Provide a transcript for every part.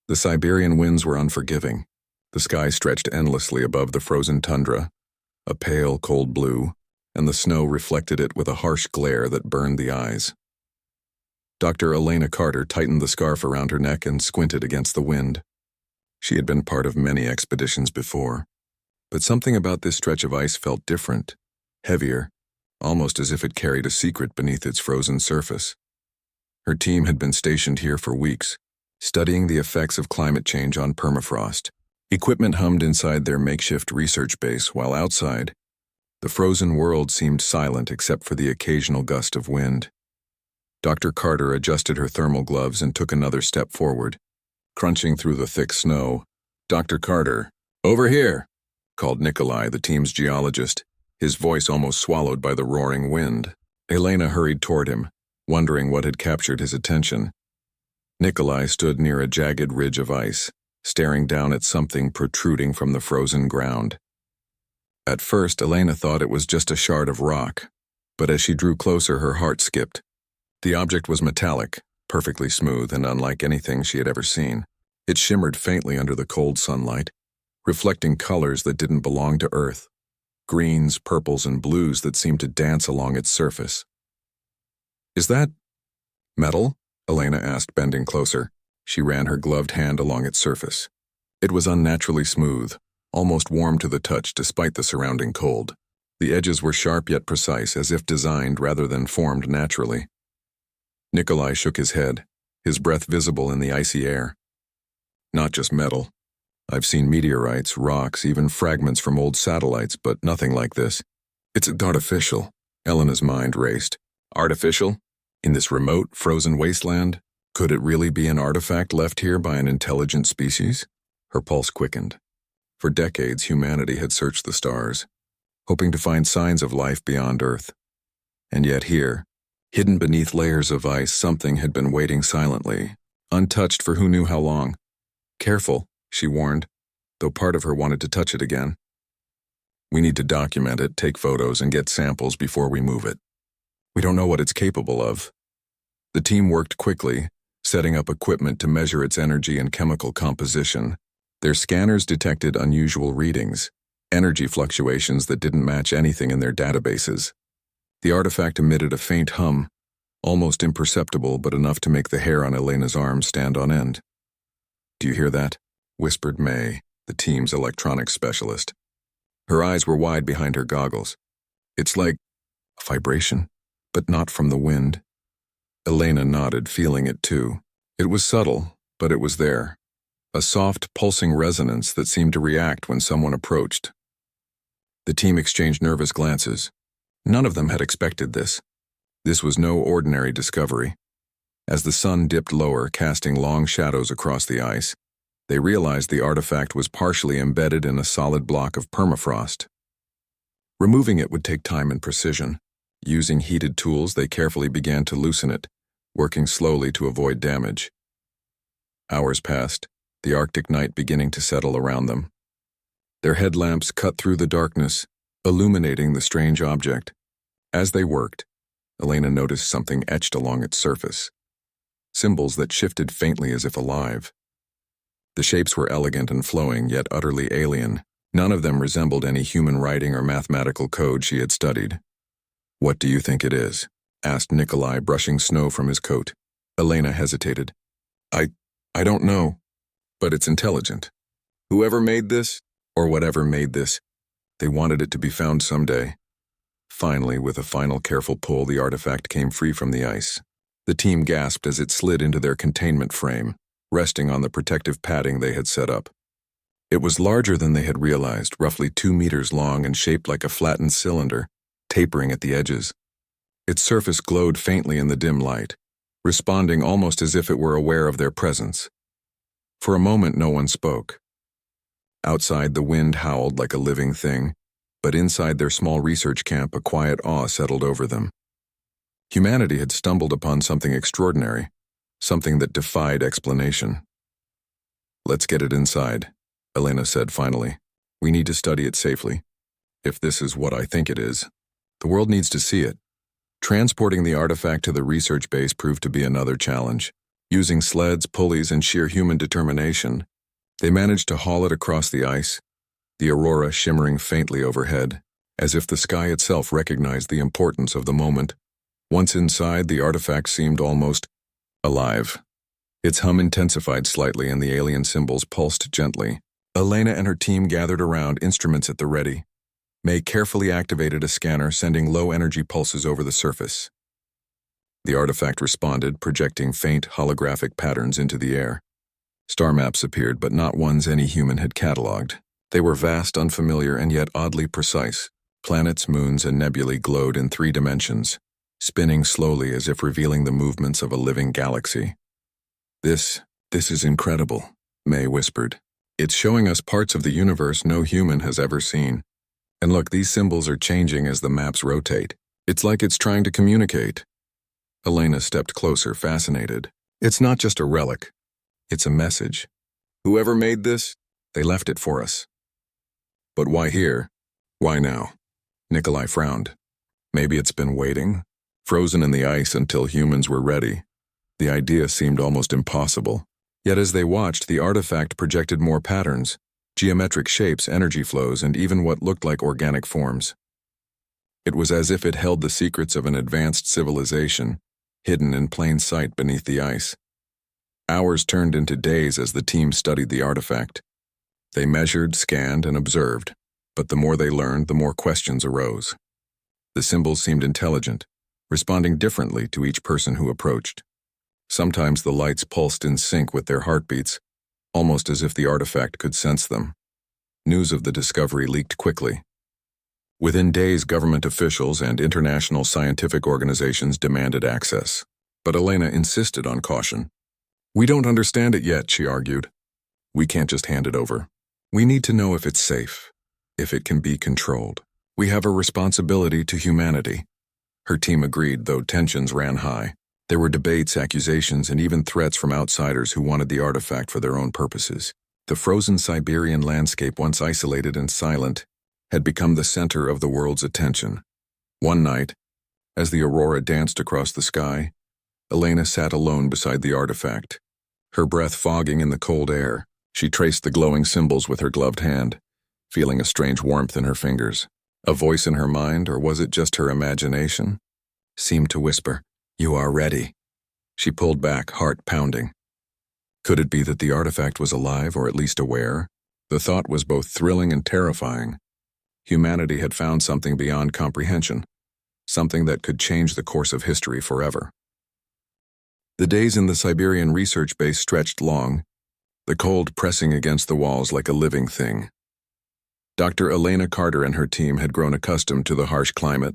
The Siberian winds were unforgiving. The sky stretched endlessly above the frozen tundra, a pale, cold blue, and the snow reflected it with a harsh glare that burned the eyes. Dr. Elena Carter tightened the scarf around her neck and squinted against the wind. She had been part of many expeditions before, but something about this stretch of ice felt different, heavier, almost as if it carried a secret beneath its frozen surface. Her team had been stationed here for weeks, studying the effects of climate change on permafrost. Equipment hummed inside their makeshift research base, while outside, the frozen world seemed silent except for the occasional gust of wind. Dr. Carter adjusted her thermal gloves and took another step forward. Crunching through the thick snow, "Dr. Carter, over here," called Nikolai, the team's geologist, his voice almost swallowed by the roaring wind. Elena hurried toward him, wondering what had captured his attention. Nikolai stood near a jagged ridge of ice, staring down at something protruding from the frozen ground. At first, Elena thought it was just a shard of rock, but as she drew closer, her heart skipped. The object was metallic, perfectly smooth and unlike anything she had ever seen. It shimmered faintly under the cold sunlight, reflecting colors that didn't belong to Earth, greens, purples, and blues that seemed to dance along its surface. "Is that metal?" Elena asked, bending closer. She ran her gloved hand along its surface. It was unnaturally smooth, almost warm to the touch despite the surrounding cold. The edges were sharp yet precise, as if designed rather than formed naturally. Nikolai shook his head, his breath visible in the icy air. "Not just metal. I've seen meteorites, rocks, even fragments from old satellites, but nothing like this. It's artificial." Elena's mind raced. Artificial? In this remote, frozen wasteland? Could it really be an artifact left here by an intelligent species? Her pulse quickened. For decades, humanity had searched the stars, hoping to find signs of life beyond Earth. And yet here, hidden beneath layers of ice, something had been waiting silently, untouched for who knew how long. "Careful," she warned, though part of her wanted to touch it again. "We need to document it, take photos, and get samples before we move it. We don't know what it's capable of." The team worked quickly, setting up equipment to measure its energy and chemical composition. Their scanners detected unusual readings, energy fluctuations that didn't match anything in their databases. The artifact emitted a faint hum, almost imperceptible but enough to make the hair on Elena's arm stand on end. "Do you hear that?" whispered May, the team's electronics specialist. Her eyes were wide behind her goggles. "It's like a vibration, but not from the wind." Elena nodded, feeling it too. It was subtle, but it was there. A soft, pulsing resonance that seemed to react when someone approached. The team exchanged nervous glances. None of them had expected this. This was no ordinary discovery. As the sun dipped lower, casting long shadows across the ice, they realized the artifact was partially embedded in a solid block of permafrost. Removing it would take time and precision. Using heated tools, they carefully began to loosen it, working slowly to avoid damage. Hours passed, the Arctic night beginning to settle around them. Their headlamps cut through the darkness, illuminating the strange object. As they worked, Elena noticed something etched along its surface. Symbols that shifted faintly as if alive. The shapes were elegant and flowing, yet utterly alien. None of them resembled any human writing or mathematical code she had studied. "What do you think it is?" asked Nikolai, brushing snow from his coat. Elena hesitated. I don't know, but it's intelligent. Whoever made this, or whatever made this, they wanted it to be found someday." Finally, with a final careful pull, the artifact came free from the ice. The team gasped as it slid into their containment frame, resting on the protective padding they had set up. It was larger than they had realized, roughly 2 meters long and shaped like a flattened cylinder, tapering at the edges. Its surface glowed faintly in the dim light, responding almost as if it were aware of their presence. For a moment, no one spoke. Outside, the wind howled like a living thing, but inside their small research camp, a quiet awe settled over them. Humanity had stumbled upon something extraordinary, something that defied explanation. "Let's get it inside," Elena said finally. "We need to study it safely. If this is what I think it is, the world needs to see it." Transporting the artifact to the research base proved to be another challenge. Using sleds, pulleys, and sheer human determination, they managed to haul it across the ice, the aurora shimmering faintly overhead, as if the sky itself recognized the importance of the moment. Once inside, the artifact seemed almost alive. Its hum intensified slightly and the alien symbols pulsed gently. Elena and her team gathered around, instruments at the ready. May carefully activated a scanner, sending low-energy pulses over the surface. The artifact responded, projecting faint holographic patterns into the air. Star maps appeared, but not ones any human had catalogued. They were vast, unfamiliar, and yet oddly precise. Planets, moons, and nebulae glowed in 3 dimensions, spinning slowly as if revealing the movements of a living galaxy. This is incredible, May whispered. It's showing us parts of the universe no human has ever seen. And look, these symbols are changing as the maps rotate. It's like it's trying to communicate. Elena stepped closer, fascinated. It's not just a relic. It's a message. Whoever made this, they left it for us. But why here? Why now? Nikolai frowned. Maybe it's been waiting, frozen in the ice until humans were ready. The idea seemed almost impossible. Yet as they watched, the artifact projected more patterns, geometric shapes, energy flows, and even what looked like organic forms. It was as if it held the secrets of an advanced civilization, hidden in plain sight beneath the ice. Hours turned into days as the team studied the artifact. They measured, scanned, and observed, but the more they learned, the more questions arose. The symbols seemed intelligent, responding differently to each person who approached. Sometimes the lights pulsed in sync with their heartbeats, almost as if the artifact could sense them. News of the discovery leaked quickly. Within days, government officials and international scientific organizations demanded access. But Elena insisted on caution. We don't understand it yet, she argued. We can't just hand it over. We need to know if it's safe, if it can be controlled. We have a responsibility to humanity. Her team agreed, though tensions ran high. There were debates, accusations, and even threats from outsiders who wanted the artifact for their own purposes. The frozen Siberian landscape, once isolated and silent, had become the center of the world's attention. One night, as the aurora danced across the sky, Elena sat alone beside the artifact. Her breath fogging in the cold air, she traced the glowing symbols with her gloved hand, feeling a strange warmth in her fingers. A voice in her mind, or was it just her imagination, seemed to whisper, "You are ready." She pulled back, heart pounding. Could it be that the artifact was alive, or at least aware? The thought was both thrilling and terrifying. Humanity had found something beyond comprehension, something that could change the course of history forever. The days in the Siberian research base stretched long, the cold pressing against the walls like a living thing. Dr. Elena Carter and her team had grown accustomed to the harsh climate,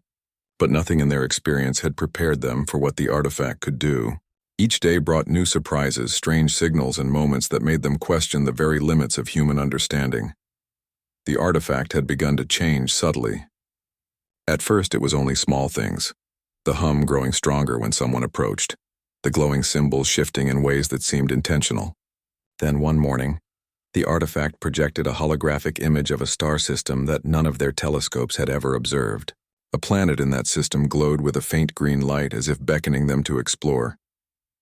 but nothing in their experience had prepared them for what the artifact could do. Each day brought new surprises, strange signals, and moments that made them question the very limits of human understanding. The artifact had begun to change subtly. At first, it was only small things, the hum growing stronger when someone approached, the glowing symbols shifting in ways that seemed intentional. Then one morning, the artifact projected a holographic image of a star system that none of their telescopes had ever observed. A planet in that system glowed with a faint green light as if beckoning them to explore.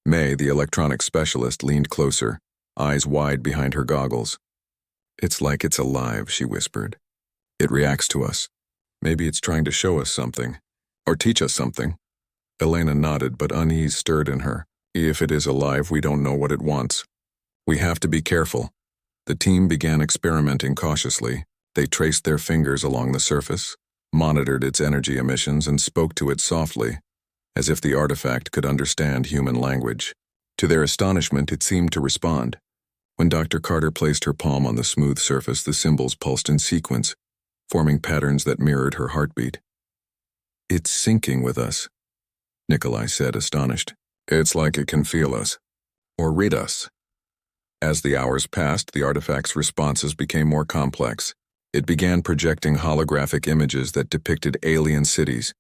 May, the electronics specialist, leaned closer, eyes wide behind her goggles. "It's like it's alive," she whispered. "It reacts to us. Maybe it's trying to show us something, or teach us something." Elena nodded, but unease stirred in her. "If it is alive, we don't know what it wants. We have to be careful." The team began experimenting cautiously. They traced their fingers along the surface, monitored its energy emissions, and spoke to it softly, as if the artifact could understand human language. To their astonishment, it seemed to respond. When Dr. Carter placed her palm on the smooth surface, the symbols pulsed in sequence, forming patterns that mirrored her heartbeat. "It's syncing with us," Nikolai said, astonished. "It's like it can feel us, or read us." As the hours passed, the artifact's responses became more complex. It began projecting holographic images that depicted alien cities,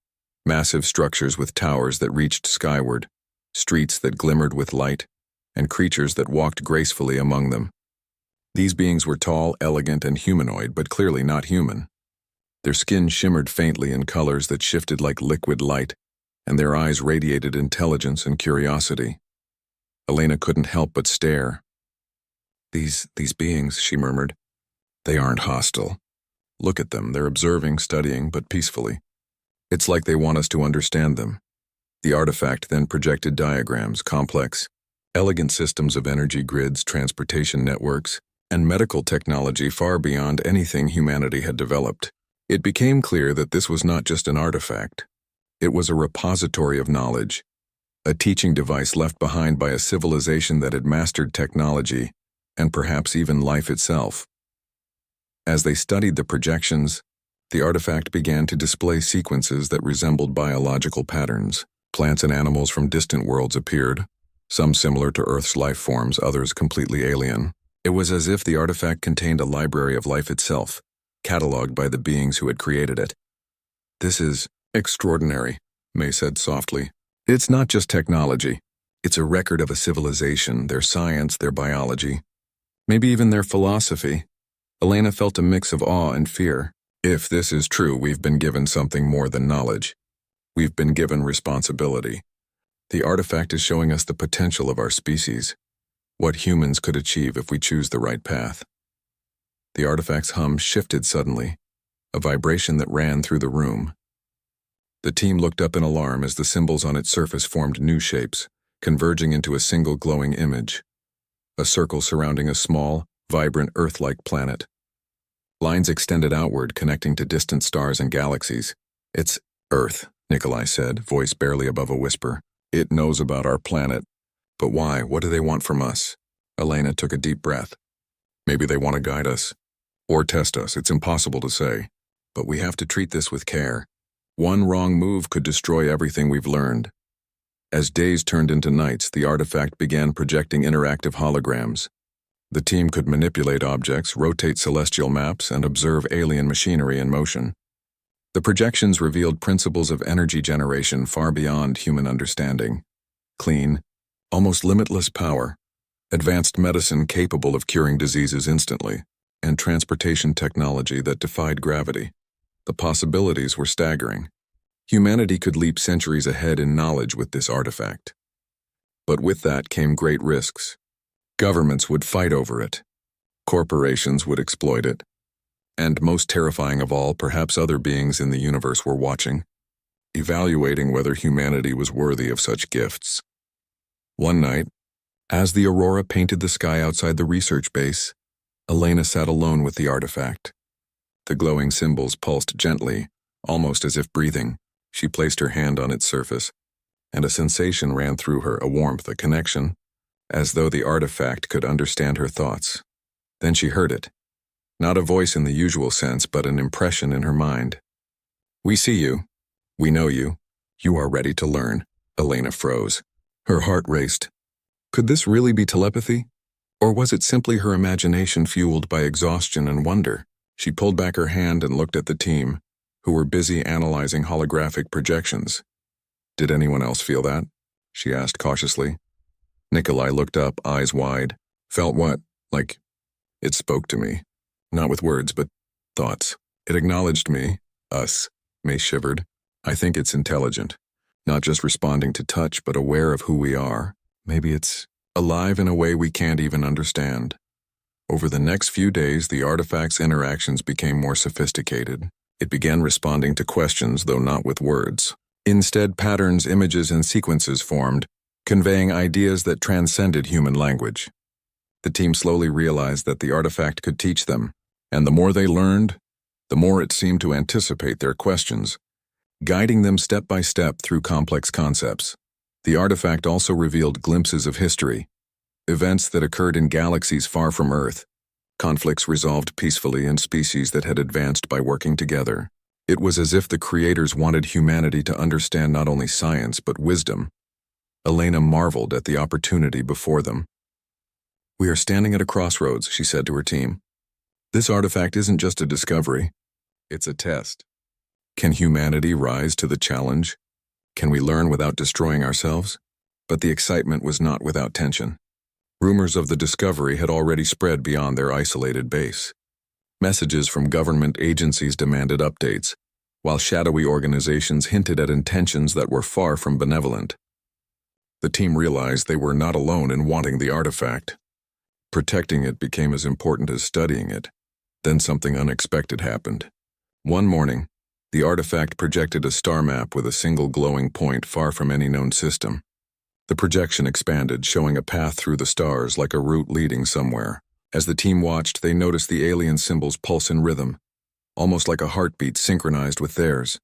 massive structures with towers that reached skyward, streets that glimmered with light, and creatures that walked gracefully among them. These beings were tall, elegant, and humanoid, but clearly not human. Their skin shimmered faintly in colors that shifted like liquid light, and their eyes radiated intelligence and curiosity. Elena couldn't help but stare. These beings, she murmured. They aren't hostile. Look at them, they're observing, studying, but peacefully. It's like they want us to understand them. The artifact then projected diagrams, complex, elegant systems of energy grids, transportation networks, and medical technology far beyond anything humanity had developed. It became clear that this was not just an artifact. It was a repository of knowledge, a teaching device left behind by a civilization that had mastered technology, and perhaps even life itself. As they studied the projections, the artifact began to display sequences that resembled biological patterns. Plants and animals from distant worlds appeared, some similar to Earth's life forms, others completely alien. It was as if the artifact contained a library of life itself, catalogued by the beings who had created it. This is extraordinary, May said softly. It's not just technology. It's a record of a civilization, their science, their biology, maybe even their philosophy. Elena felt a mix of awe and fear. If this is true, we've been given something more than knowledge. We've been given responsibility. The artifact is showing us the potential of our species, what humans could achieve if we choose the right path. The artifact's hum shifted suddenly, a vibration that ran through the room. The team looked up in alarm as the symbols on its surface formed new shapes, converging into a single glowing image. A circle surrounding a small, vibrant Earth-like planet. Lines extended outward, connecting to distant stars and galaxies. It's Earth, Nikolai said, voice barely above a whisper. It knows about our planet. But why? What do they want from us? Elena took a deep breath. Maybe they want to guide us. Or test us, it's impossible to say. But we have to treat this with care. One wrong move could destroy everything we've learned. As days turned into nights, the artifact began projecting interactive holograms. The team could manipulate objects, rotate celestial maps, and observe alien machinery in motion. The projections revealed principles of energy generation far beyond human understanding. Clean, almost limitless power, advanced medicine capable of curing diseases instantly, and transportation technology that defied gravity. The possibilities were staggering. Humanity could leap centuries ahead in knowledge with this artifact. But with that came great risks. Governments would fight over it. Corporations would exploit it. And most terrifying of all, perhaps other beings in the universe were watching, evaluating whether humanity was worthy of such gifts. One night, as the aurora painted the sky outside the research base, Elena sat alone with the artifact. The glowing symbols pulsed gently, almost as if breathing. She placed her hand on its surface, and a sensation ran through her, a warmth, a connection, as though the artifact could understand her thoughts. Then she heard it. Not a voice in the usual sense, but an impression in her mind. We see you. We know you. You are ready to learn. Elena froze. Her heart raced. Could this really be telepathy? Or was it simply her imagination fueled by exhaustion and wonder? She pulled back her hand and looked at the team, who were busy analyzing holographic projections. Did anyone else feel that? She asked cautiously. Nikolai looked up, eyes wide. Felt what? Like, it spoke to me. Not with words, but thoughts. It acknowledged me, us. May shivered. I think it's intelligent. Not just responding to touch, but aware of who we are. Maybe it's alive in a way we can't even understand. Over the next few days, the artifact's interactions became more sophisticated. It began responding to questions, though not with words. Instead, patterns, images, and sequences formed, conveying ideas that transcended human language. The team slowly realized that the artifact could teach them, and the more they learned, the more it seemed to anticipate their questions, guiding them step by step through complex concepts. The artifact also revealed glimpses of history, events that occurred in galaxies far from Earth, conflicts resolved peacefully in species that had advanced by working together. It was as if the creators wanted humanity to understand not only science but wisdom. Elena marveled at the opportunity before them. We are standing at a crossroads, she said to her team. This artifact isn't just a discovery, it's a test. Can humanity rise to the challenge? Can we learn without destroying ourselves? But the excitement was not without tension. Rumors of the discovery had already spread beyond their isolated base. Messages from government agencies demanded updates, while shadowy organizations hinted at intentions that were far from benevolent. The team realized they were not alone in wanting the artifact. Protecting it became as important as studying it. Then something unexpected happened. One morning, the artifact projected a star map with a single glowing point far from any known system. The projection expanded, showing a path through the stars like a route leading somewhere. As the team watched, they noticed the alien symbols pulse in rhythm, almost like a heartbeat synchronized with theirs.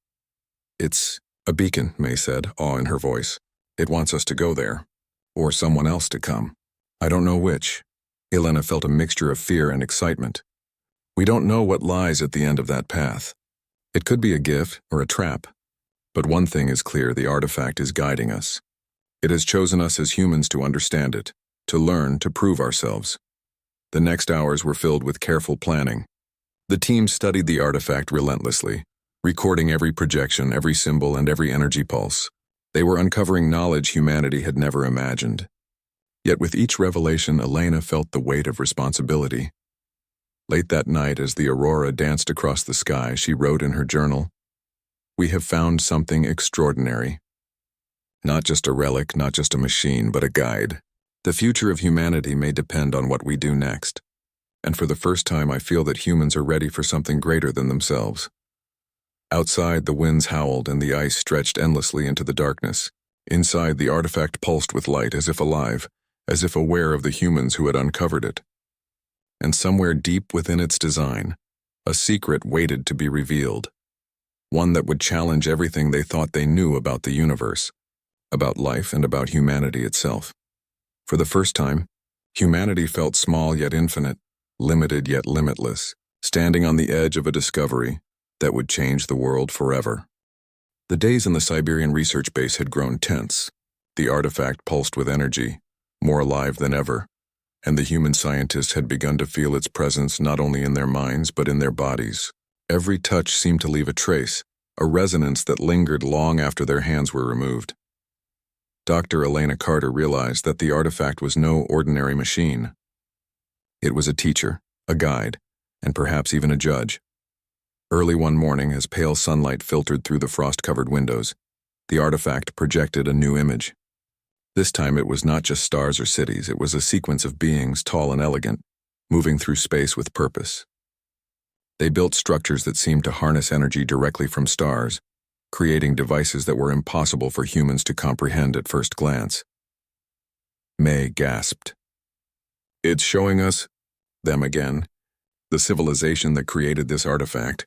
"It's a beacon," May said, awe in her voice. "It wants us to go there, or someone else to come. I don't know which." Elena felt a mixture of fear and excitement. We don't know what lies at the end of that path. It could be a gift or a trap. But one thing is clear: the artifact is guiding us. It has chosen us as humans to understand it, to learn, to prove ourselves. The next hours were filled with careful planning. The team studied the artifact relentlessly, recording every projection, every symbol, and every energy pulse. They were uncovering knowledge humanity had never imagined. Yet with each revelation, Elena felt the weight of responsibility. Late that night, as the aurora danced across the sky, she wrote in her journal, "We have found something extraordinary. Not just a relic, not just a machine, but a guide. The future of humanity may depend on what we do next. And for the first time, I feel that humans are ready for something greater than themselves." Outside, the winds howled and the ice stretched endlessly into the darkness. Inside, the artifact pulsed with light, as if alive, as if aware of the humans who had uncovered it. And somewhere deep within its design, a secret waited to be revealed. One that would challenge everything they thought they knew about the universe, about life, and about humanity itself. For the first time, humanity felt small yet infinite, limited yet limitless, standing on the edge of a discovery that would change the world forever. The days in the Siberian research base had grown tense. The artifact pulsed with energy, more alive than ever, and the human scientists had begun to feel its presence not only in their minds but in their bodies. Every touch seemed to leave a trace, a resonance that lingered long after their hands were removed. Dr. Elena Carter realized that the artifact was no ordinary machine. It was a teacher, a guide, and perhaps even a judge. Early one morning, as pale sunlight filtered through the frost-covered windows, the artifact projected a new image. This time it was not just stars or cities, it was a sequence of beings, tall and elegant, moving through space with purpose. They built structures that seemed to harness energy directly from stars, creating devices that were impossible for humans to comprehend at first glance. May gasped. "It's showing us them again, the civilization that created this artifact.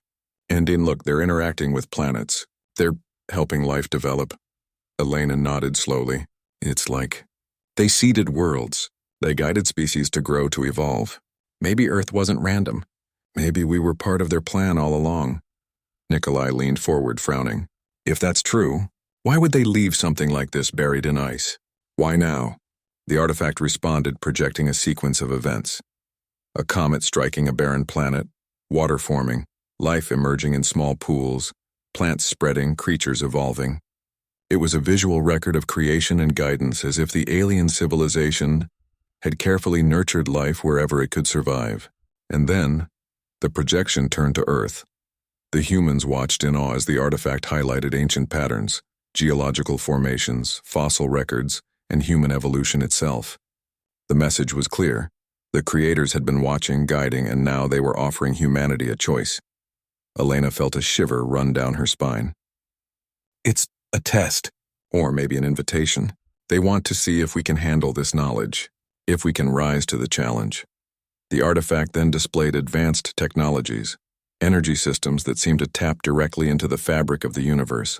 And look, they're interacting with planets. They're helping life develop." Elena nodded slowly. "It's like they seeded worlds. They guided species to grow, to evolve. Maybe Earth wasn't random. Maybe we were part of their plan all along." Nikolai leaned forward, frowning. "If that's true, why would they leave something like this buried in ice? Why now?" The artifact responded, projecting a sequence of events. A comet striking a barren planet, water forming, life emerging in small pools, plants spreading, creatures evolving. It was a visual record of creation and guidance, as if the alien civilization had carefully nurtured life wherever it could survive. And then, the projection turned to Earth. The humans watched in awe as the artifact highlighted ancient patterns, geological formations, fossil records, and human evolution itself. The message was clear. The creators had been watching, guiding, and now they were offering humanity a choice. Elena felt a shiver run down her spine. "It's a test, or maybe an invitation. They want to see if we can handle this knowledge, if we can rise to the challenge." The artifact then displayed advanced technologies, energy systems that seemed to tap directly into the fabric of the universe,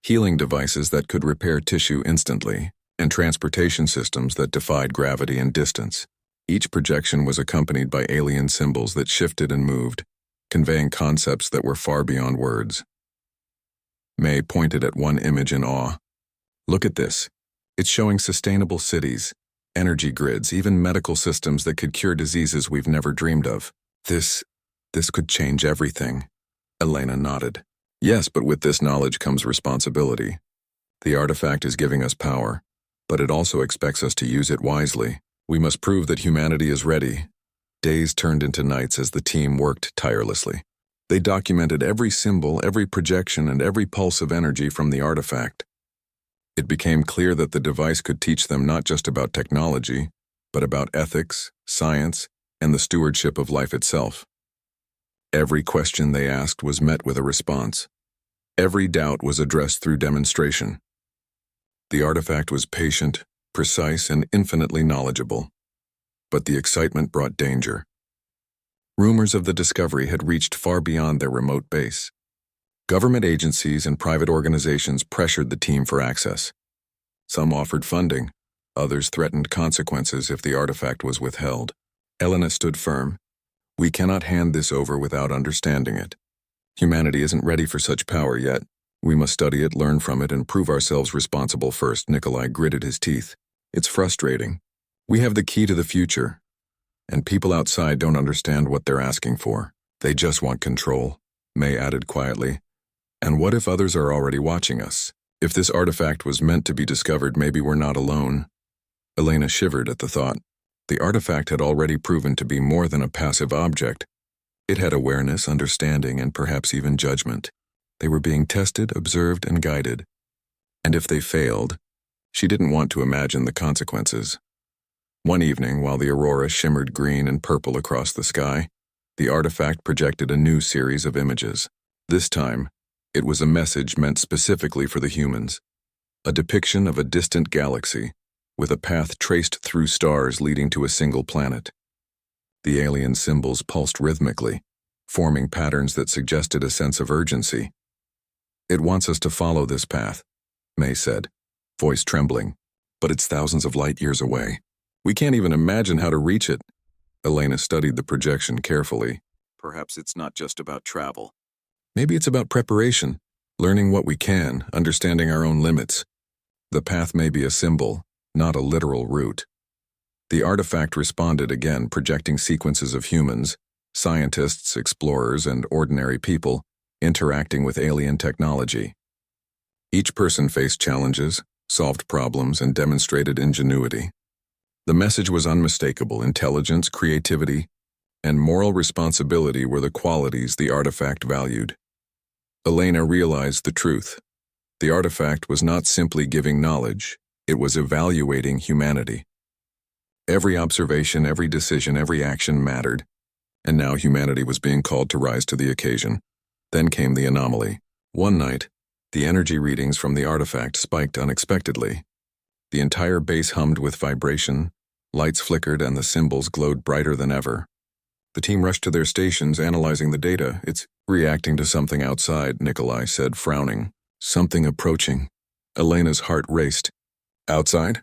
healing devices that could repair tissue instantly, and transportation systems that defied gravity and distance. Each projection was accompanied by alien symbols that shifted and moved, conveying concepts that were far beyond words. May pointed at one image in awe. "Look at this. It's showing sustainable cities, energy grids, even medical systems that could cure diseases we've never dreamed of. This could change everything." Elena nodded. "Yes, but with this knowledge comes responsibility. The artifact is giving us power, but it also expects us to use it wisely. We must prove that humanity is ready." Days turned into nights as the team worked tirelessly. They documented every symbol, every projection, and every pulse of energy from the artifact. It became clear that the device could teach them not just about technology, but about ethics, science, and the stewardship of life itself. Every question they asked was met with a response. Every doubt was addressed through demonstration. The artifact was patient, precise, and infinitely knowledgeable. But the excitement brought danger. Rumors of the discovery had reached far beyond their remote base. Government agencies and private organizations pressured the team for access. Some offered funding, others threatened consequences if the artifact was withheld. Elena stood firm. We cannot hand this over without understanding it. Humanity isn't ready for such power yet. We must study it, learn from it, and prove ourselves responsible first. Nikolai gritted his teeth. It's frustrating. We have the key to the future, and people outside don't understand what they're asking for. They just want control, May added quietly. And what if others are already watching us? If this artifact was meant to be discovered, maybe we're not alone. Elena shivered at the thought. The artifact had already proven to be more than a passive object. It had awareness, understanding, and perhaps even judgment. They were being tested, observed, and guided. And if they failed, she didn't want to imagine the consequences. One evening, while the aurora shimmered green and purple across the sky, the artifact projected a new series of images. This time, it was a message meant specifically for the humans. A depiction of a distant galaxy, with a path traced through stars leading to a single planet. The alien symbols pulsed rhythmically, forming patterns that suggested a sense of urgency. It wants us to follow this path, May said, voice trembling, but it's thousands of light years away. We can't even imagine how to reach it. Elena studied the projection carefully. Perhaps it's not just about travel. Maybe it's about preparation, learning what we can, understanding our own limits. The path may be a symbol, not a literal route. The artifact responded again, projecting sequences of humans, scientists, explorers, and ordinary people interacting with alien technology. Each person faced challenges, solved problems, and demonstrated ingenuity. The message was unmistakable. Intelligence, creativity, and moral responsibility were the qualities the artifact valued. Elena realized the truth. The artifact was not simply giving knowledge, it was evaluating humanity. Every observation, every decision, every action mattered, and now humanity was being called to rise to the occasion. Then came the anomaly. One night, the energy readings from the artifact spiked unexpectedly. The entire base hummed with vibration, lights flickered, and the symbols glowed brighter than ever. The team rushed to their stations, analyzing the data. It's reacting to something outside, Nikolai said, frowning. Something approaching. Elena's heart raced. Outside?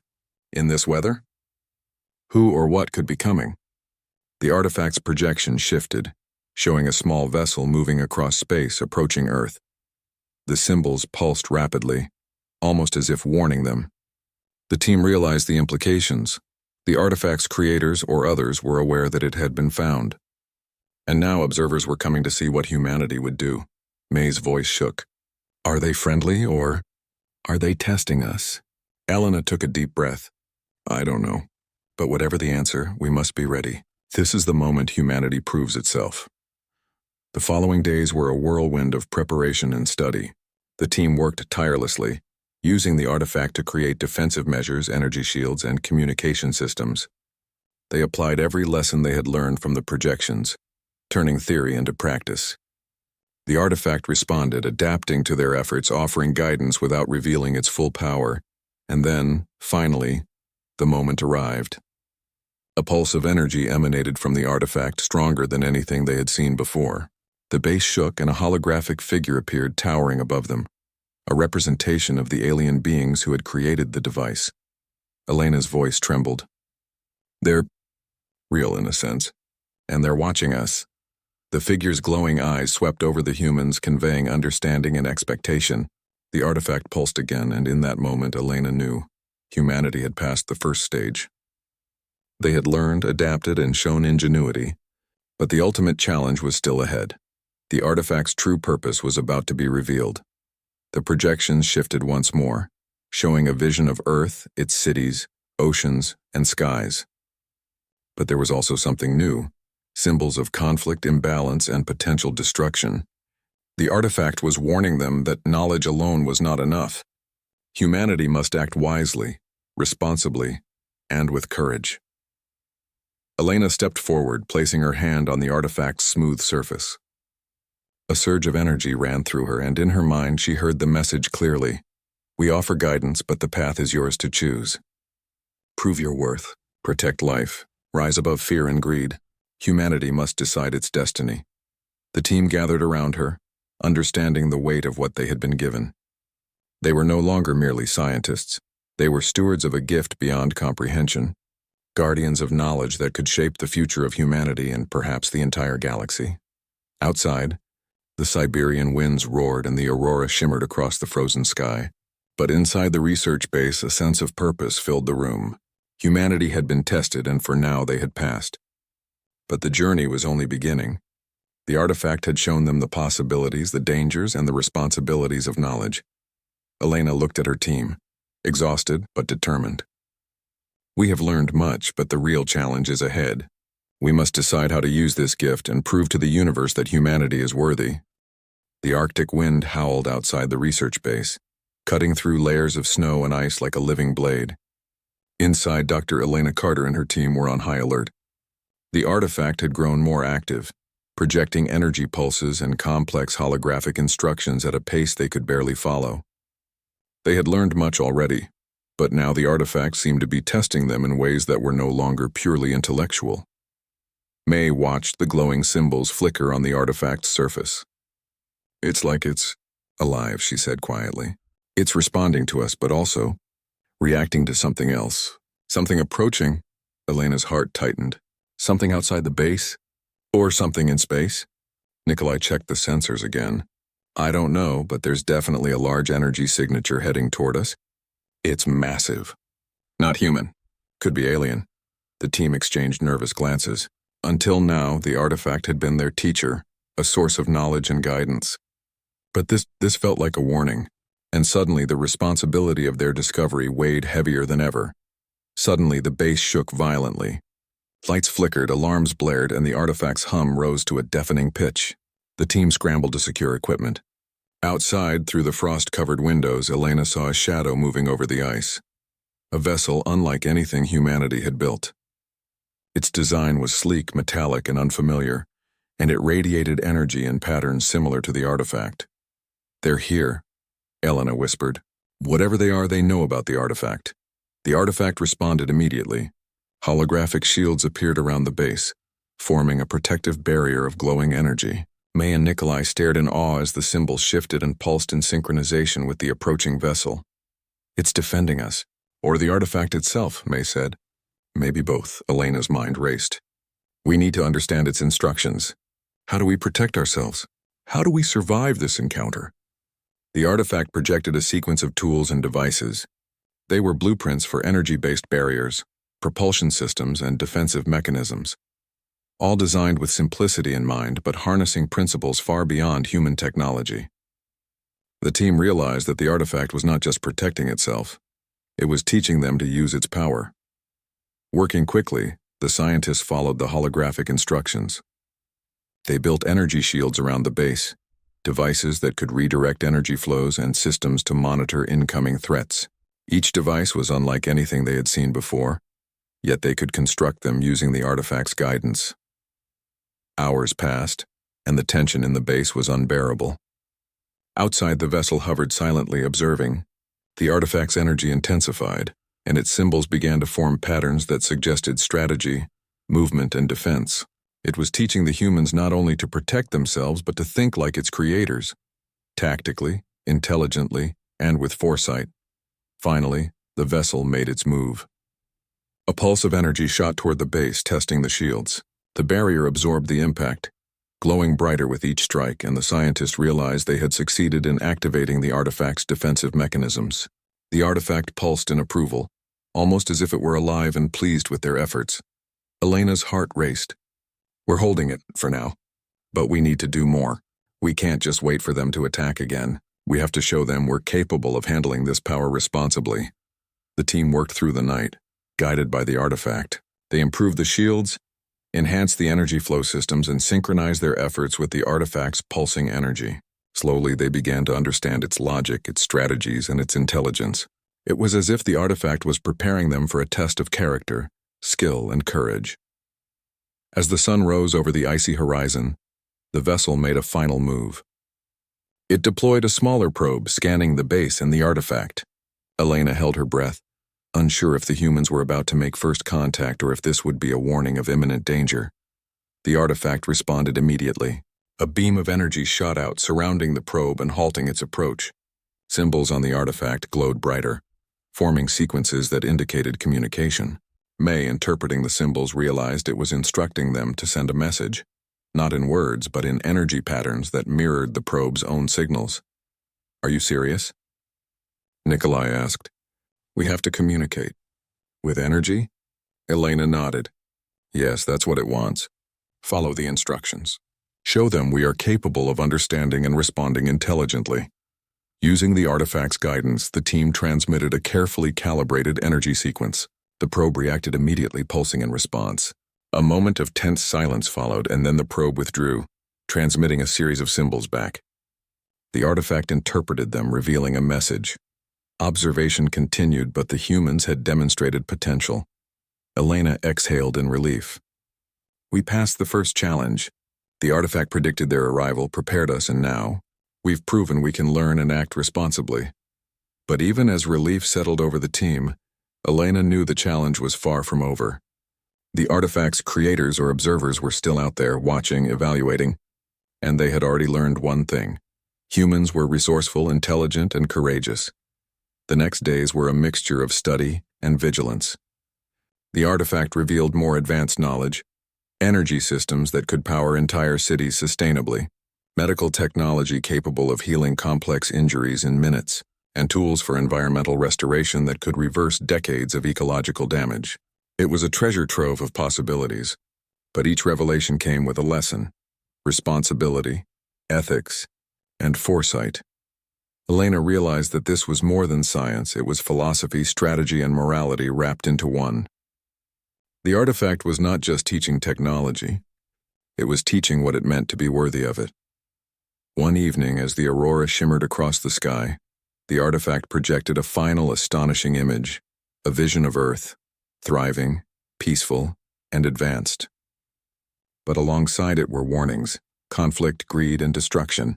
In this weather? Who or what could be coming? The artifact's projection shifted, showing a small vessel moving across space, approaching Earth. The symbols pulsed rapidly, almost as if warning them. The team realized the implications. The artifact's creators or others were aware that it had been found. And now observers were coming to see what humanity would do. May's voice shook. Are they friendly, or are they testing us? Elena took a deep breath. I don't know. But whatever the answer, we must be ready. This is the moment humanity proves itself. The following days were a whirlwind of preparation and study. The team worked tirelessly, using the artifact to create defensive measures, energy shields, and communication systems. They applied every lesson they had learned from the projections, turning theory into practice. The artifact responded, adapting to their efforts, offering guidance without revealing its full power. And then, finally, the moment arrived. A pulse of energy emanated from the artifact, stronger than anything they had seen before. The base shook and a holographic figure appeared, towering above them, a representation of the alien beings who had created the device. Elena's voice trembled. They're real in a sense, and they're watching us. The figure's glowing eyes swept over the humans, conveying understanding and expectation. The artifact pulsed again, and in that moment Elena knew humanity had passed the first stage. They had learned, adapted, and shown ingenuity, but the ultimate challenge was still ahead. The artifact's true purpose was about to be revealed. The projections shifted once more, showing a vision of Earth, its cities, oceans, and skies. But there was also something new, symbols of conflict, imbalance, and potential destruction. The artifact was warning them that knowledge alone was not enough. Humanity must act wisely, responsibly, and with courage. Elena stepped forward, placing her hand on the artifact's smooth surface. A surge of energy ran through her, and in her mind she heard the message clearly. We offer guidance, but the path is yours to choose. Prove your worth, protect life, rise above fear and greed. Humanity must decide its destiny. The team gathered around her, understanding the weight of what they had been given. They were no longer merely scientists. They were stewards of a gift beyond comprehension, guardians of knowledge that could shape the future of humanity and perhaps the entire galaxy. Outside, the Siberian winds roared and the aurora shimmered across the frozen sky. But inside the research base, a sense of purpose filled the room. Humanity had been tested, and for now they had passed. But the journey was only beginning. The artifact had shown them the possibilities, the dangers, and the responsibilities of knowledge. Elena looked at her team, exhausted but determined. We have learned much, but the real challenge is ahead. We must decide how to use this gift and prove to the universe that humanity is worthy. The Arctic wind howled outside the research base, cutting through layers of snow and ice like a living blade. Inside, Dr. Elena Carter and her team were on high alert. The artifact had grown more active, projecting energy pulses and complex holographic instructions at a pace they could barely follow. They had learned much already, but now the artifact seemed to be testing them in ways that were no longer purely intellectual. May watched the glowing symbols flicker on the artifact's surface. It's like it's alive, she said quietly. It's responding to us, but also reacting to something else. Something approaching. Elena's heart tightened. Something outside the base? Or something in space? Nikolai checked the sensors again. I don't know, but there's definitely a large energy signature heading toward us. It's massive. Not human. Could be alien. The team exchanged nervous glances. Until now, the artifact had been their teacher, a source of knowledge and guidance. But this felt like a warning, and suddenly the responsibility of their discovery weighed heavier than ever. Suddenly the base shook violently. Lights flickered, alarms blared, and the artifact's hum rose to a deafening pitch. The team scrambled to secure equipment. Outside, through the frost-covered windows, Elena saw a shadow moving over the ice. A vessel unlike anything humanity had built. Its design was sleek, metallic, and unfamiliar, and it radiated energy in patterns similar to the artifact. They're here, Elena whispered. Whatever they are, they know about the artifact. The artifact responded immediately. Holographic shields appeared around the base, forming a protective barrier of glowing energy. May and Nikolai stared in awe as the symbols shifted and pulsed in synchronization with the approaching vessel. It's defending us. Or the artifact itself, May said. Maybe both, Elena's mind raced. We need to understand its instructions. How do we protect ourselves? How do we survive this encounter? The artifact projected a sequence of tools and devices. They were blueprints for energy-based barriers, propulsion systems, and defensive mechanisms. All designed with simplicity in mind, but harnessing principles far beyond human technology. The team realized that the artifact was not just protecting itself. It was teaching them to use its power. Working quickly, the scientists followed the holographic instructions. They built energy shields around the base, devices that could redirect energy flows and systems to monitor incoming threats. Each device was unlike anything they had seen before, yet they could construct them using the artifact's guidance. Hours passed, and the tension in the base was unbearable. Outside, the vessel hovered silently, observing. The artifact's energy intensified, and its symbols began to form patterns that suggested strategy, movement, and defense. It was teaching the humans not only to protect themselves, but to think like its creators, tactically, intelligently, and with foresight. Finally, the vessel made its move. A pulse of energy shot toward the base, testing the shields. The barrier absorbed the impact, glowing brighter with each strike, and the scientists realized they had succeeded in activating the artifact's defensive mechanisms. The artifact pulsed in approval, almost as if it were alive and pleased with their efforts. Elena's heart raced. We're holding it, for now. But we need to do more. We can't just wait for them to attack again. We have to show them we're capable of handling this power responsibly. The team worked through the night, guided by the artifact. They improved the shields, enhanced the energy flow systems, and synchronized their efforts with the artifact's pulsing energy. Slowly, they began to understand its logic, its strategies, and its intelligence. It was as if the artifact was preparing them for a test of character, skill, and courage. As the sun rose over the icy horizon, the vessel made a final move. It deployed a smaller probe, scanning the base and the artifact. Elena held her breath, unsure if the humans were about to make first contact or if this would be a warning of imminent danger. The artifact responded immediately. A beam of energy shot out, surrounding the probe and halting its approach. Symbols on the artifact glowed brighter, forming sequences that indicated communication. May, interpreting the symbols, realized it was instructing them to send a message, not in words, but in energy patterns that mirrored the probe's own signals. "Are you serious?" Nikolai asked. "We have to communicate." "With energy?" Elena nodded. "Yes, that's what it wants. Follow the instructions. Show them we are capable of understanding and responding intelligently." Using the artifact's guidance, the team transmitted a carefully calibrated energy sequence. The probe reacted immediately, pulsing in response. A moment of tense silence followed, and then the probe withdrew, transmitting a series of symbols back. The artifact interpreted them, revealing a message. Observation continued, but the humans had demonstrated potential. Elena exhaled in relief. "We passed the first challenge. The artifact predicted their arrival, prepared us, and now, we've proven we can learn and act responsibly." But even as relief settled over the team, Elena knew the challenge was far from over. The artifact's creators or observers were still out there, watching, evaluating, and they had already learned one thing. Humans were resourceful, intelligent, and courageous. The next days were a mixture of study and vigilance. The artifact revealed more advanced knowledge, energy systems that could power entire cities sustainably, medical technology capable of healing complex injuries in minutes, and tools for environmental restoration that could reverse decades of ecological damage. It was a treasure trove of possibilities, but each revelation came with a lesson: responsibility, ethics, and foresight. Elena realized that this was more than science. It was philosophy, strategy, and morality wrapped into one. The artifact was not just teaching technology, it was teaching what it meant to be worthy of it. One evening, as the aurora shimmered across the sky, the artifact projected a final astonishing image, a vision of Earth, thriving, peaceful, and advanced. But alongside it were warnings: conflict, greed, and destruction.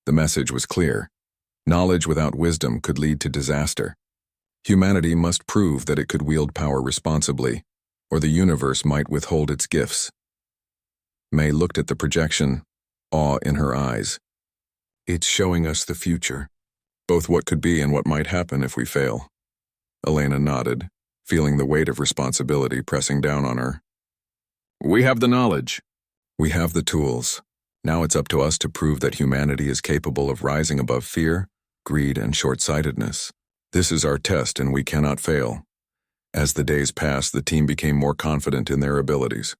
The message was clear: knowledge without wisdom could lead to disaster. Humanity must prove that it could wield power responsibly, or the universe might withhold its gifts. May looked at the projection, awe in her eyes. "It's showing us the future, both what could be and what might happen if we fail." Elena nodded, feeling the weight of responsibility pressing down on her. "We have the knowledge. We have the tools. Now it's up to us to prove that humanity is capable of rising above fear, greed, and short-sightedness. This is our test, and we cannot fail." As the days passed, the team became more confident in their abilities.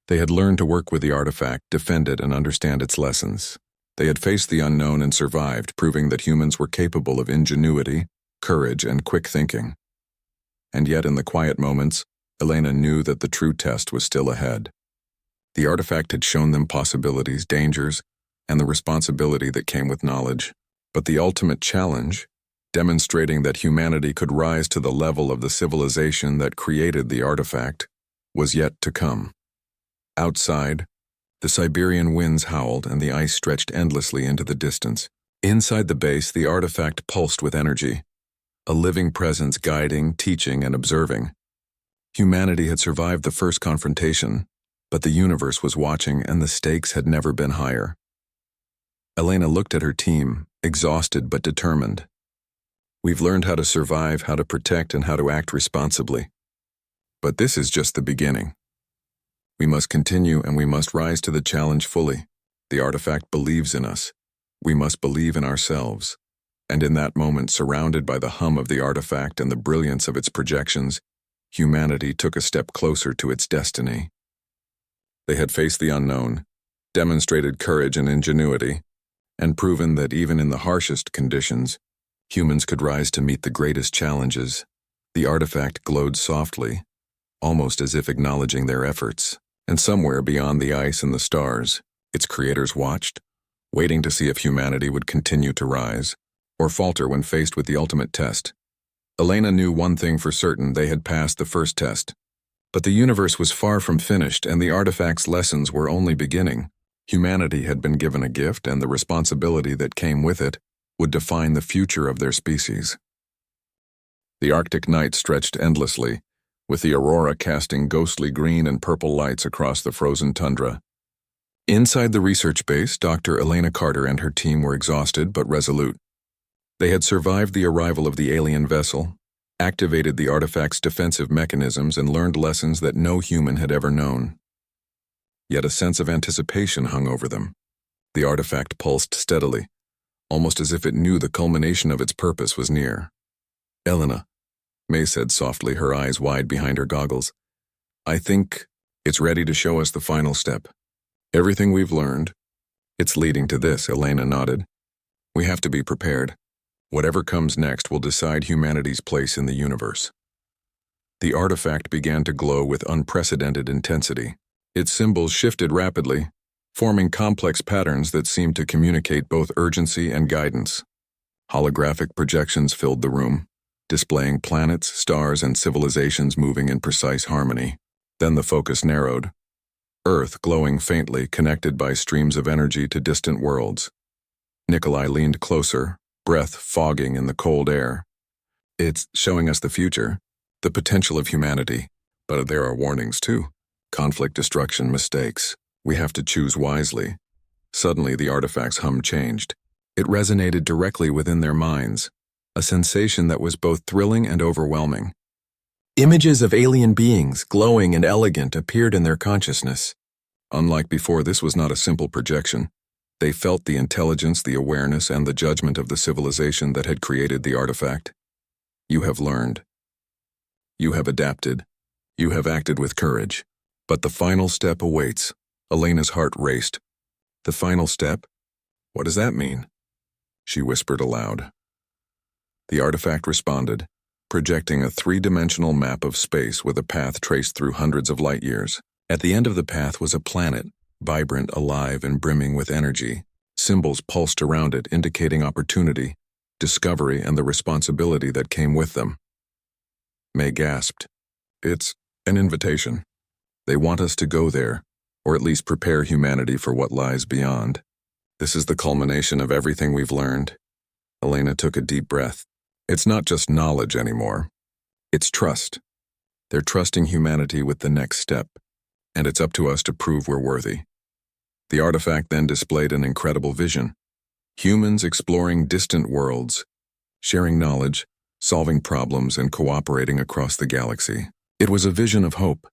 They had learned to work with the artifact, defend it, and understand its lessons. They had faced the unknown and survived, proving that humans were capable of ingenuity, courage, and quick thinking. And yet, in the quiet moments, Elena knew that the true test was still ahead. The artifact had shown them possibilities, dangers, and the responsibility that came with knowledge. But the ultimate challenge, demonstrating that humanity could rise to the level of the civilization that created the artifact, was yet to come. Outside, the Siberian winds howled and the ice stretched endlessly into the distance. Inside the base, the artifact pulsed with energy, a living presence guiding, teaching, and observing. Humanity had survived the first confrontation, but the universe was watching, and the stakes had never been higher. Elena looked at her team, exhausted but determined. "We've learned how to survive, how to protect, and how to act responsibly. But this is just the beginning. We must continue, and we must rise to the challenge fully. The artifact believes in us. We must believe in ourselves." And in that moment, surrounded by the hum of the artifact and the brilliance of its projections, humanity took a step closer to its destiny. They had faced the unknown, demonstrated courage and ingenuity, and proven that even in the harshest conditions, humans could rise to meet the greatest challenges. The artifact glowed softly, almost as if acknowledging their efforts, and somewhere beyond the ice and the stars, its creators watched, waiting to see if humanity would continue to rise or falter when faced with the ultimate test. Elena knew one thing for certain: they had passed the first test. But the universe was far from finished, and the artifact's lessons were only beginning. Humanity had been given a gift, and the responsibility that came with it would define the future of their species. The Arctic night stretched endlessly, with the aurora casting ghostly green and purple lights across the frozen tundra. Inside the research base, Dr. Elena Carter and her team were exhausted but resolute. They had survived the arrival of the alien vessel, activated the artifact's defensive mechanisms, and learned lessons that no human had ever known. Yet a sense of anticipation hung over them. The artifact pulsed steadily, almost as if it knew the culmination of its purpose was near. "Elena," May said softly, her eyes wide behind her goggles, "I think it's ready to show us the final step. Everything we've learned, it's leading to this," Elena nodded. "We have to be prepared. Whatever comes next will decide humanity's place in the universe." The artifact began to glow with unprecedented intensity. Its symbols shifted rapidly, forming complex patterns that seemed to communicate both urgency and guidance. Holographic projections filled the room, displaying planets, stars, and civilizations moving in precise harmony. Then the focus narrowed. Earth glowing faintly, connected by streams of energy to distant worlds. Nikolai leaned closer, breath fogging in the cold air. "It's showing us the future, the potential of humanity. But there are warnings too. Conflict, destruction, mistakes. We have to choose wisely." Suddenly, the artifact's hum changed. It resonated directly within their minds, a sensation that was both thrilling and overwhelming. Images of alien beings, glowing and elegant, appeared in their consciousness. Unlike before, this was not a simple projection. They felt the intelligence, the awareness, and the judgment of the civilization that had created the artifact. "You have learned. You have adapted. You have acted with courage. But the final step awaits." Elena's heart raced. "The final step? What does that mean?" she whispered aloud. The artifact responded, projecting a three-dimensional map of space with a path traced through hundreds of light years. At the end of the path was a planet, vibrant, alive, and brimming with energy. Symbols pulsed around it, indicating opportunity, discovery, and the responsibility that came with them. May gasped. "It's an invitation. They want us to go there, or at least prepare humanity for what lies beyond. This is the culmination of everything we've learned." Elena took a deep breath. "It's not just knowledge anymore. It's trust. They're trusting humanity with the next step, and it's up to us to prove we're worthy." The artifact then displayed an incredible vision. Humans exploring distant worlds, sharing knowledge, solving problems, and cooperating across the galaxy. It was a vision of hope,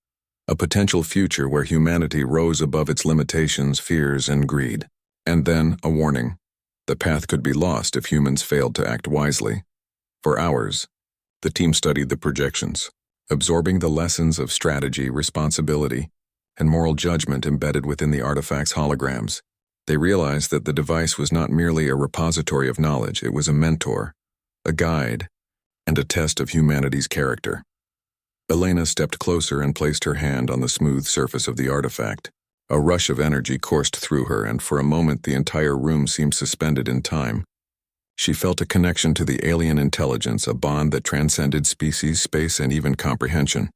a potential future where humanity rose above its limitations, fears, and greed. And then a warning. The path could be lost if humans failed to act wisely. For hours, the team studied the projections, absorbing the lessons of strategy, responsibility, and moral judgment embedded within the artifact's holograms. They realized that the device was not merely a repository of knowledge, it was a mentor, a guide, and a test of humanity's character. Elena stepped closer and placed her hand on the smooth surface of the artifact. A rush of energy coursed through her, and for a moment the entire room seemed suspended in time. She felt a connection to the alien intelligence, a bond that transcended species, space, and even comprehension.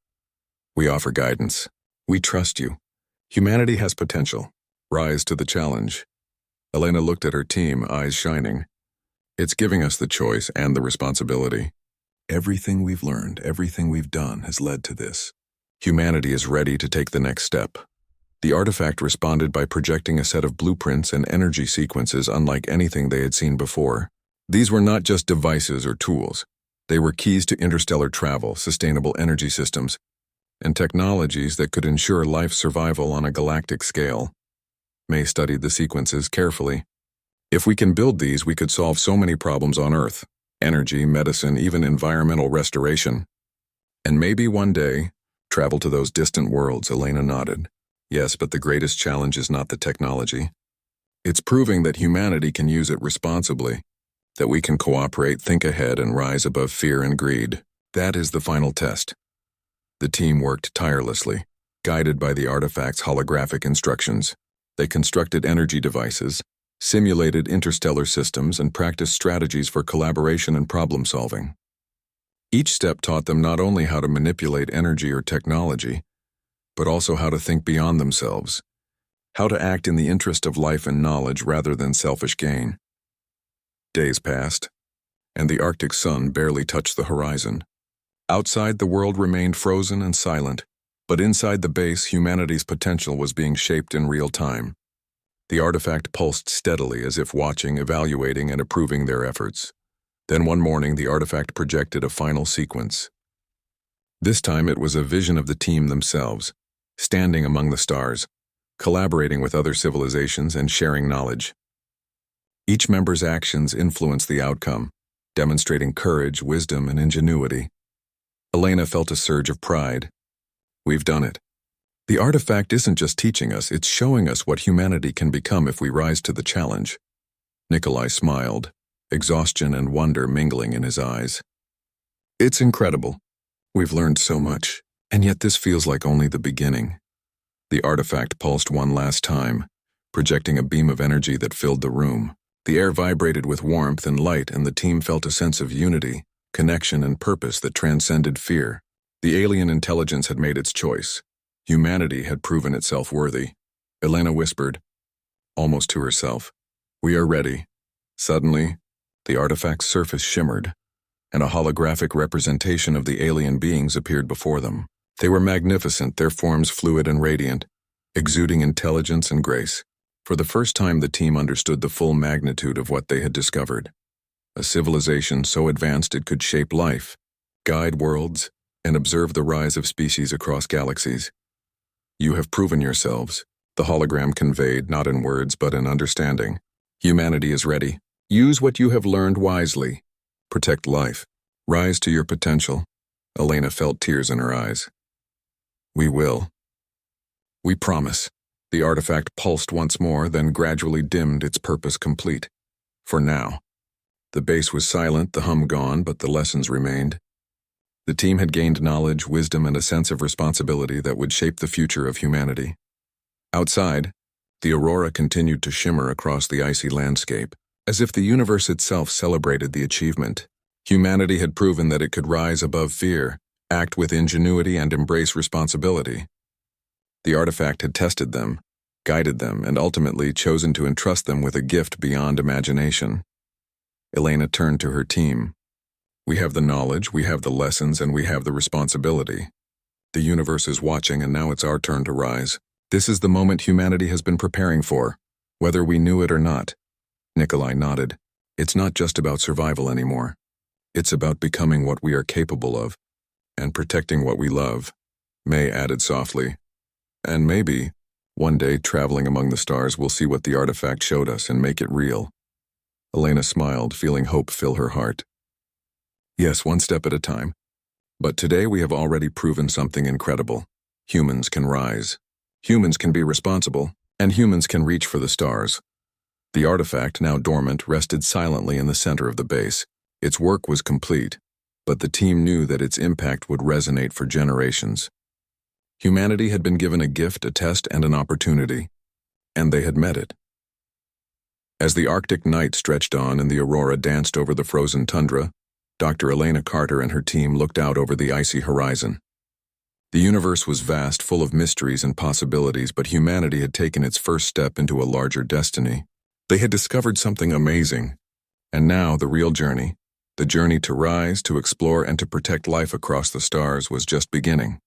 "We offer guidance. We trust you. Humanity has potential. Rise to the challenge." Elena looked at her team, eyes shining. "It's giving us the choice and the responsibility. Everything we've learned, everything we've done has led to this. Humanity is ready to take the next step." The artifact responded by projecting a set of blueprints and energy sequences unlike anything they had seen before. These were not just devices or tools. They were keys to interstellar travel, sustainable energy systems, and technologies that could ensure life survival on a galactic scale. May studied the sequences carefully. "If we can build these, we could solve so many problems on Earth. Energy, medicine, even environmental restoration. And maybe one day, travel to those distant worlds," Elena nodded. "Yes, but the greatest challenge is not the technology. It's proving that humanity can use it responsibly, that we can cooperate, think ahead, and rise above fear and greed. That is the final test." The team worked tirelessly, guided by the artifact's holographic instructions. They constructed energy devices, simulated interstellar systems, and practiced strategies for collaboration and problem-solving. Each step taught them not only how to manipulate energy or technology, but also how to think beyond themselves, how to act in the interest of life and knowledge rather than selfish gain. Days passed, and the Arctic sun barely touched the horizon. Outside, the world remained frozen and silent, but inside the base, humanity's potential was being shaped in real time. The artifact pulsed steadily as if watching, evaluating, and approving their efforts. Then one morning, the artifact projected a final sequence. This time, it was a vision of the team themselves, standing among the stars, collaborating with other civilizations and sharing knowledge. Each member's actions influenced the outcome, demonstrating courage, wisdom, and ingenuity. Elena felt a surge of pride. We've done it. The artifact isn't just teaching us, it's showing us what humanity can become if we rise to the challenge. Nikolai smiled, exhaustion and wonder mingling in his eyes. It's incredible. We've learned so much, and yet this feels like only the beginning. The artifact pulsed one last time, projecting a beam of energy that filled the room. The air vibrated with warmth and light, and the team felt a sense of unity, connection, and purpose that transcended fear. The alien intelligence had made its choice. Humanity had proven itself worthy. Elena whispered, almost to herself, "We are ready." Suddenly, the artifact's surface shimmered, and a holographic representation of the alien beings appeared before them. They were magnificent, their forms fluid and radiant, exuding intelligence and grace. For the first time, the team understood the full magnitude of what they had discovered. A civilization so advanced it could shape life, guide worlds, and observe the rise of species across galaxies. You have proven yourselves, the hologram conveyed, not in words but in understanding. Humanity is ready. Use what you have learned wisely. Protect life. Rise to your potential. Elena felt tears in her eyes. We will. We promise. The artifact pulsed once more, then gradually dimmed, its purpose complete. For now. The base was silent, the hum gone, but the lessons remained. The team had gained knowledge, wisdom, and a sense of responsibility that would shape the future of humanity. Outside, the aurora continued to shimmer across the icy landscape, as if the universe itself celebrated the achievement. Humanity had proven that it could rise above fear, act with ingenuity, and embrace responsibility. The artifact had tested them, guided them, and ultimately chosen to entrust them with a gift beyond imagination. Elena turned to her team. We have the knowledge, we have the lessons, and we have the responsibility. The universe is watching, and now it's our turn to rise. This is the moment humanity has been preparing for, whether we knew it or not. Nikolai nodded. It's not just about survival anymore. It's about becoming what we are capable of, and protecting what we love. May added softly. And maybe, one day traveling among the stars, we'll see what the artifact showed us and make it real. Elena smiled, feeling hope fill her heart. Yes, one step at a time. But today we have already proven something incredible. Humans can rise. Humans can be responsible, and humans can reach for the stars. The artifact, now dormant, rested silently in the center of the base. Its work was complete, but the team knew that its impact would resonate for generations. Humanity had been given a gift, a test, and an opportunity, and they had met it. As the Arctic night stretched on and the aurora danced over the frozen tundra, Dr. Elena Carter and her team looked out over the icy horizon. The universe was vast, full of mysteries and possibilities, but humanity had taken its first step into a larger destiny. They had discovered something amazing, and now the real journey, the journey to rise, to explore, and to protect life across the stars, was just beginning.